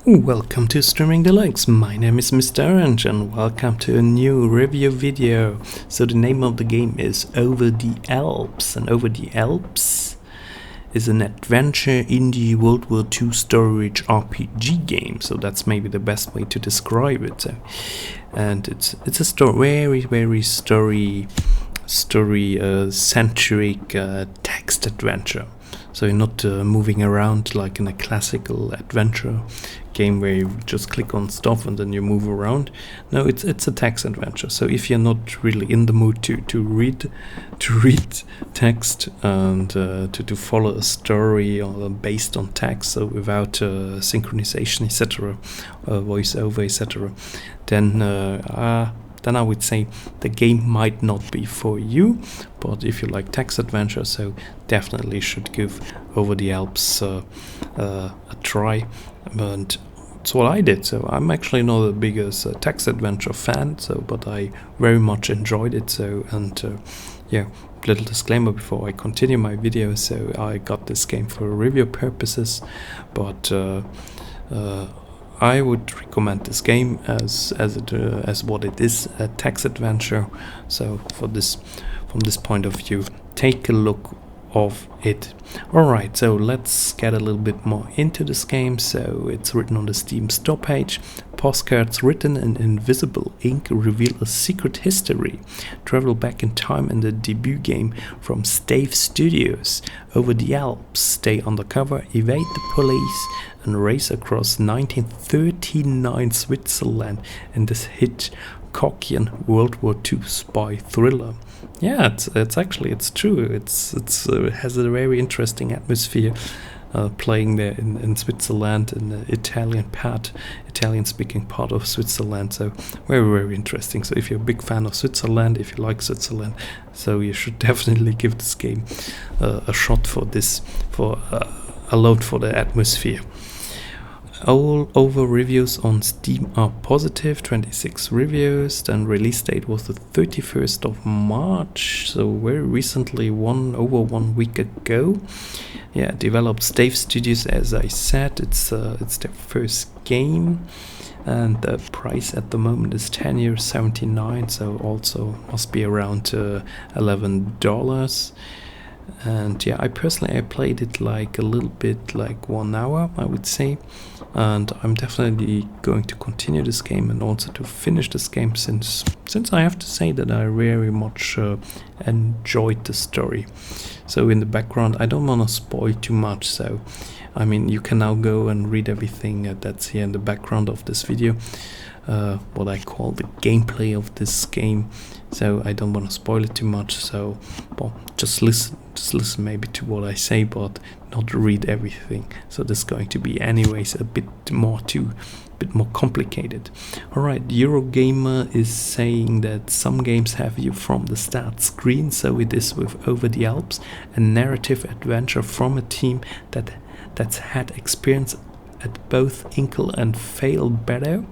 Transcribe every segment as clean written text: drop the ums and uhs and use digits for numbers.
Welcome to Streaming Deluxe. My name is Mr. Orange and welcome to a new review video. So the name of the game is Over the Alps, and Over the Alps is an adventure indie World War Two storage RPG game. So that's maybe the best way to describe it. And it's a very story centric text adventure. So you're not moving around like in a classical adventure game where you just click on stuff and then you move around. No, it's a text adventure. So if you're not really in the mood to read text and to follow a story or based on text, so without synchronization, etc., voiceover, etc., then I would say the game might not be for you. But if you like text adventure, so definitely should give Over the Alps a try. And that's what I did. So I'm actually not the biggest text adventure fan, but I very much enjoyed it. So little disclaimer before I continue my video. So I got this game for review purposes, but I would recommend this game as what it is, a text adventure. So from this point of view, take a look of it. Alright, so let's get a little bit more into this game. So it's written on the Steam store page. Postcards written in invisible ink reveal a secret history. Travel back in time in the debut game from Stave Studios. Over the Alps, stay undercover, evade the police, and race across 1939 Switzerland in this Hitchcockian World War Two spy thriller. Yeah, it's true. It has a very interesting atmosphere. Playing there in Switzerland, in the Italian-speaking part of Switzerland. So very interesting. So if you're a big fan of Switzerland, if you like Switzerland, so you should definitely give this game a shot for a load for the atmosphere. All over reviews on Steam are positive, 26 reviews. Then release date was the 31st of March, so very recently, over 1 week ago. Yeah, developed Stave Studios, as I said. It's their first game, and the price at the moment is €10.79, so also must be around $11. And yeah, I played it like a little bit, like 1 hour, I would say, and I'm definitely going to continue this game and also to finish this game, since I have to say that I very much enjoyed the story. So in the background, I don't want to spoil too much, so I mean, you can now go and read everything that's here in the background of this video, what I call the gameplay of this game. So I don't want to spoil it too much, so well, just listen maybe to what I say, but not read everything. So this is going to be anyways a bit more complicated. Alright, Eurogamer is saying that some games have you from the start screen, so it is with Over the Alps, a narrative adventure from a team that's had experience at both Inkle and Fail Better,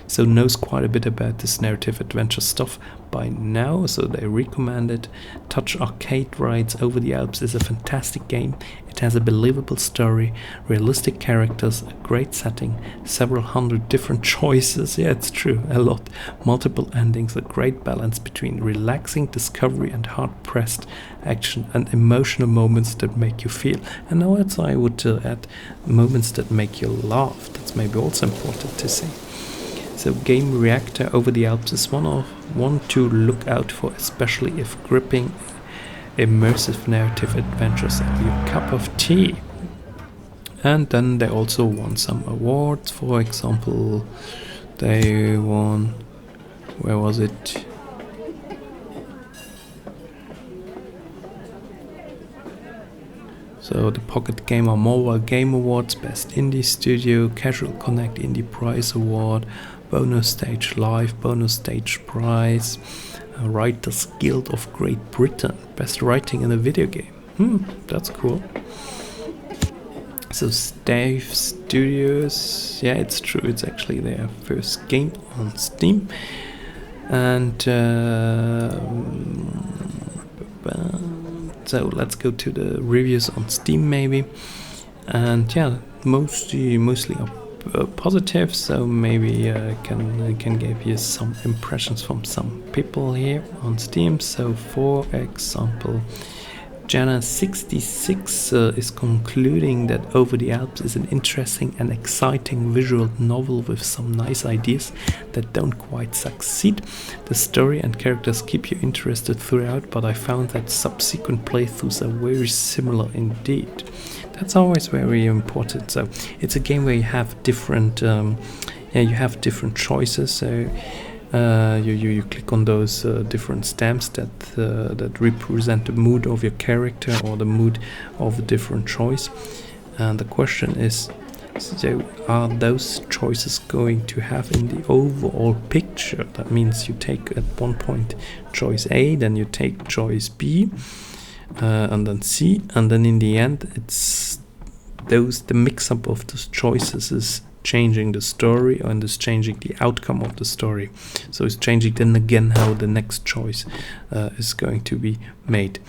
so knows quite a bit about this narrative adventure stuff by now, so they recommend it. Touch Arcade Rides. Over the Alps is a fantastic game. It has a believable story, realistic characters, a great setting, several hundred different choices. Yeah, it's true, a lot. Multiple endings, a great balance between relaxing discovery and hard-pressed action, and emotional moments that make you feel. And now I would add moments that make you laugh. That's maybe also important to say. So Game Reactor, Over the Alps is one to look out for, especially if gripping immersive narrative adventures are your cup of tea. And then they also won some awards. For example, they won, where was it? So the Pocket Gamer Mobile Game Awards, Best Indie Studio, Casual Connect Indie Prize Award, Bonus Stage Live, Bonus Stage Prize, Writers Guild of Great Britain, Best Writing in a Video Game. That's cool. So Stave Studios, yeah, it's true, it's actually their first game on Steam. And so let's go to the reviews on Steam maybe. And yeah, mostly are positive, so maybe can give you some impressions from some people here on Steam. So for example, Jana66 is concluding that Over the Alps is an interesting and exciting visual novel with some nice ideas that don't quite succeed. The story and characters keep you interested throughout, but I found that subsequent playthroughs are very similar indeed. That's always very important. So it's a game where you have different choices. So you click on those different stamps that represent the mood of your character or the mood of a different choice. And the question is, so are those choices going to have in the overall picture? That means you take at one point choice A, then you take choice B, and then C, and then in the end it's the mix-up of those choices is changing the story and is changing the outcome of the story. So it's changing then again how the next choice is going to be made.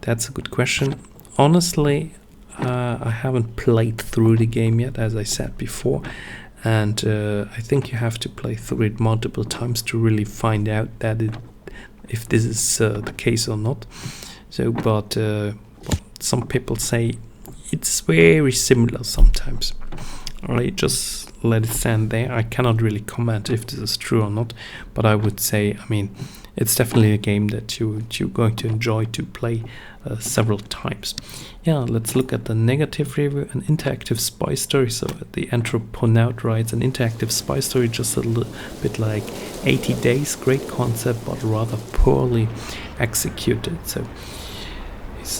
That's a good question. Honestly, I haven't played through the game yet, as I said before, and I think you have to play through it multiple times to really find out that if this is the case or not. So, but some people say it's very similar sometimes. I just let it stand there. I cannot really comment if this is true or not, but I would say, I mean, it's definitely a game that you're going to enjoy to play several times. Yeah, let's look at the negative review. An interactive spy story. So the Anthroponaut writes, an interactive spy story, just a little bit like 80 Days. Great concept, but rather poorly executed. So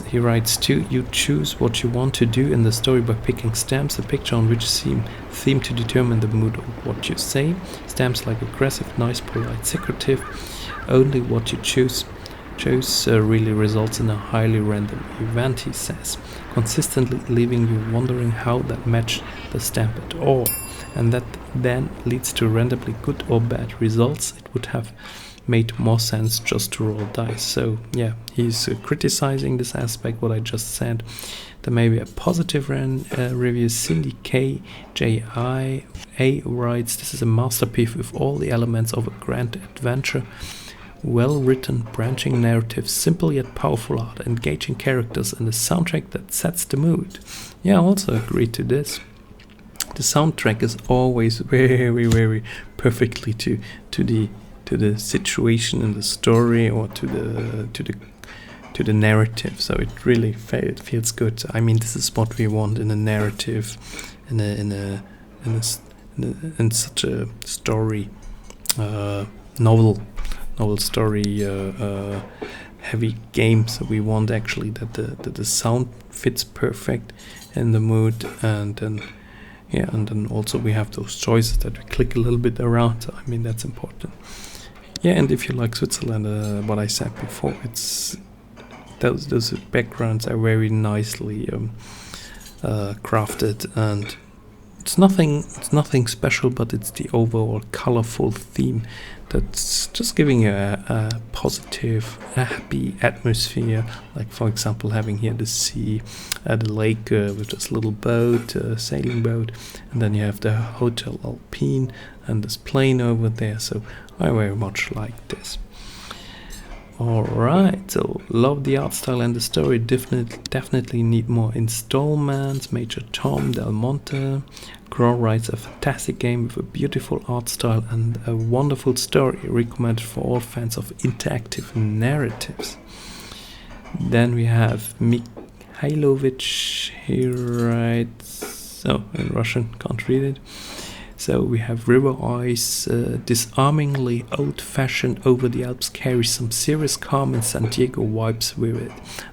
he writes too, you choose what you want to do in the story by picking stamps, a picture on which theme to determine the mood of what you say. Stamps like aggressive, nice, polite, secretive. Only what you choose really results in a highly random event, he says, consistently leaving you wondering how that matched the stamp at all. And that then leads to randomly good or bad results. It would have made more sense just to roll dice. So yeah, he's criticizing this aspect, what I just said. There may be a positive review. Cindy KJIA writes, this is a masterpiece with all the elements of a grand adventure. Well written, branching narrative, simple yet powerful art, engaging characters, and a soundtrack that sets the mood. Yeah, I also agree to this. The soundtrack is always very, very perfectly to the situation in the story or to the narrative, so it really feels good. I mean, this is what we want in a narrative, in such a story, novel story heavy game. So we want actually that the sound fits perfect in the mood, and then also we have those choices that we click a little bit around. So, I mean, that's important. Yeah, and if you like Switzerland, what I said before, it's those backgrounds are very nicely crafted, and it's nothing special, but it's the overall colorful theme that's just giving you a positive, a happy atmosphere. Like, for example, having here the sea, the lake with this little boat, sailing boat, and then you have the Hotel Alpine and this plane over there. So I very much like this. Alright, so love the art style and the story. Definitely need more installments. Major Tom Del Monte. Grow writes, a fantastic game with a beautiful art style and a wonderful story, recommended for all fans of interactive narratives. Then we have Mikhailovich. He writes, in Russian, can't read it. So we have River Eyes, disarmingly old-fashioned Over the Alps carries some serious Carmen Sandiego vibes with it.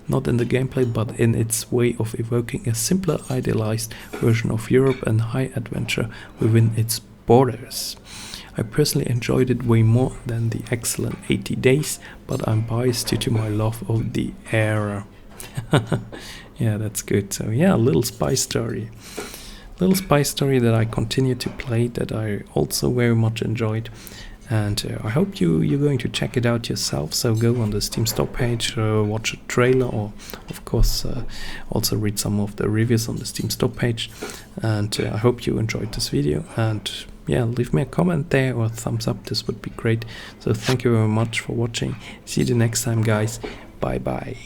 Not in the gameplay, but in its way of evoking a simpler, idealized version of Europe and high adventure within its borders. I personally enjoyed it way more than the excellent 80 Days, but I'm biased due to my love of the era. Yeah, that's good. So yeah, a little spy story. Little spy story that I continue to play, that I also very much enjoyed, and I hope you're going to check it out yourself. So go on the Steam store page, watch a trailer, or of course also read some of the reviews on the Steam store page. And I hope you enjoyed this video, and yeah, leave me a comment there or a thumbs up. This would be great. So thank you very much for watching. See you the next time, guys. Bye bye.